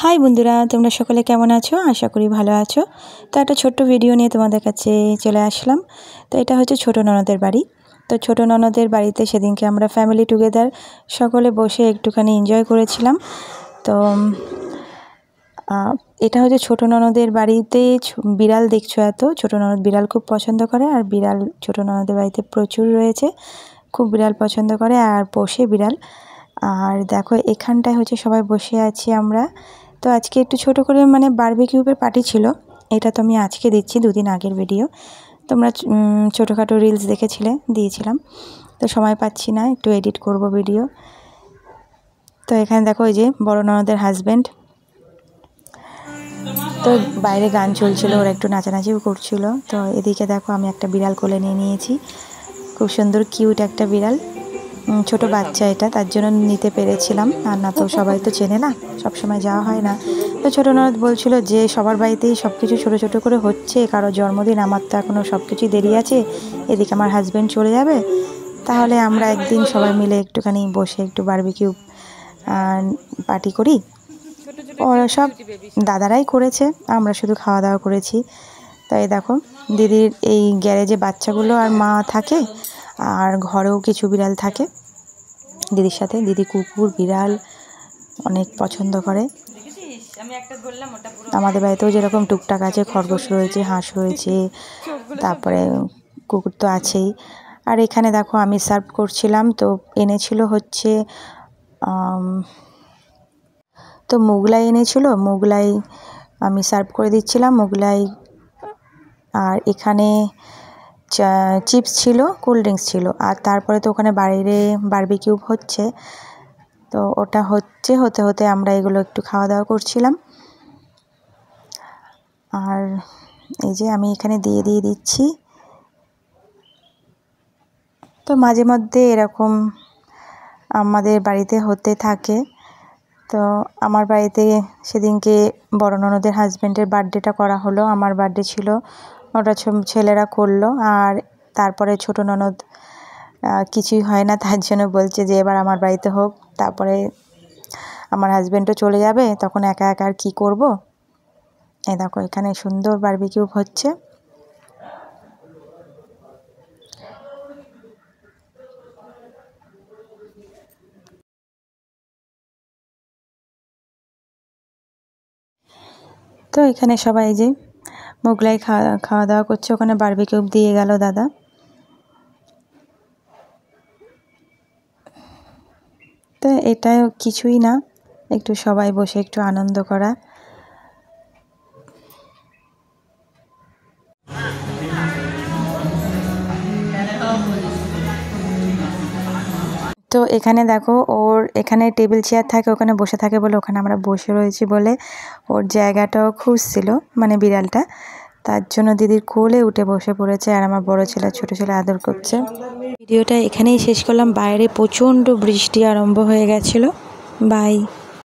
High বন্ধুরা, তোমরা সকলে কেমন আছো? আশা করি ভালো আছো। তো একটা ছোট্ট ভিডিও নিয়ে তোমাদের কাছে চলে আসলাম। তো এটা হচ্ছে ছোট ননদের বাড়ি। তো ছোট ননদের বাড়িতে সেদিনকে আমরা ফ্যামিলি টুগেদার সকলে বসে একটুখানি এনজয় করেছিলাম। তো এটা হচ্ছে ছোট ননদের বাড়িতে বিড়াল দেখছো, এত ছোট ননদ বিড়াল খুব পছন্দ করে, আর বিড়াল ছোট ননদের বাড়িতে প্রচুর রয়েছে, খুব বিড়াল পছন্দ করে আর পোষে বিড়াল। আর দেখো এখানটায় হচ্ছে সবাই বসে আছি আমরা। তো আজকে একটু ছোট করে মানে বারবিকিউবের পার্টি ছিল, এটা তো আমি আজকে দিচ্ছি, দুদিন আগের ভিডিও। তোমরা ছোটোখাটো রিলস দেখেছিলে, দিয়েছিলাম। তো সময় পাচ্ছি না, একটু এডিট করব ভিডিও। তো এখানে দেখো এই যে বড় ননদের হাজব্যান্ড, তো বাইরে গান চলছিল, ওরা একটু নাচানাচিও করছিল। তো এদিকে দেখো আমি একটা বিড়াল কোলে নিয়ে নিয়েছি, খুব সুন্দর কিউট একটা বিড়াল, ছোট বাচ্চা এটা, তার জন্য নিতে পেরেছিলাম। আর না তো সবাই তো চেনে না, সব সময় যাওয়া হয় না। তো ছোটো ননদ বলছিল যে সবার বাড়িতেই সব কিছু ছোটো ছোটো করে হচ্ছে, কারো জন্মদিন, আমার তো এখনও সব কিছুই দেরি আছে, এদিকে আমার হাজব্যান্ড চলে যাবে, তাহলে আমরা একদিন সবাই মিলে একটুখানি বসে একটু বারবিকিউ পার্টি করি। ওরা সব দাদারাই করেছে, আমরা শুধু খাওয়া দাওয়া করেছি। তাই দেখো দিদির এই গ্যারেজে বাচ্চাগুলো আর মা থাকে, আর ঘরেও কিছু বিড়াল থাকে দিদির সাথে। দিদি কুকুর বিড়াল অনেক পছন্দ করে। আমাদের বাড়িতেও যেরকম টুকটাক আছে, খরগোশ রয়েছে, হাঁস রয়েছে, তারপরে কুকুর তো আছেই। আর এখানে দেখো আমি সার্ভ করছিলাম, তো এনেছিল হচ্ছে তো মোগলাই এনেছিল, মোগলাই আমি সার্ভ করে দিচ্ছিলাম, মোগলাই। আর এখানে চিপস ছিল, কোল্ড ড্রিঙ্কস ছিল। আর তারপরে তো ওখানে বাইরে বারবিকিউ হচ্ছে, তো ওটা হতে হতে আমরা এগুলো একটু খাওয়া দাওয়া করছিলাম। আর এই যে আমি এখানে দিয়ে দিচ্ছি। তো মাঝে মধ্যে এরকম আমাদের বাড়িতে হতে থাকে। তো আমার বাড়িতে সেদিনকে বড় ননদের হাজব্যান্ডের বার্থডেটা করা হলো, আমার বার্থডে ছিল, ওটা ছেলেরা করলো। আর তারপরে ছোট ননদ কিছুই হয় না, তার জন্য বলছে যে এবার আমার বাড়িতে হোক, তারপরে আমার হাজব্যান্ডও চলে যাবে, তখন একা একা আর কী করবো। এই দেখো এখানে সুন্দর বারবিকিউ হচ্ছে। তো এখানে সবাই যে মোগলাই খাওয়া দাওয়া করছে, ওখানে বারবিকিউ দিয়ে গেল দাদা। তো এটাও কিছুই না, একটু সবাই বসে একটু আনন্দ করা। তো এখানে দেখো ওর এখানে টেবিল চেয়ার থাকে, ওখানে বসে থাকে বলে ওখানে আমরা বসে রয়েছি বলে ওর জায়গাটাও খুঁজছিল, মানে বিড়ালটা, তার জন্য দিদির কোলে উঠে বসে পড়েছে। আর আমার বড় ছেলে ছোট ছেলে আদর করছে। ভিডিওটা এখানেই শেষ করলাম, বাইরে প্রচণ্ড বৃষ্টি আরম্ভ হয়ে গেছিলো। বাই।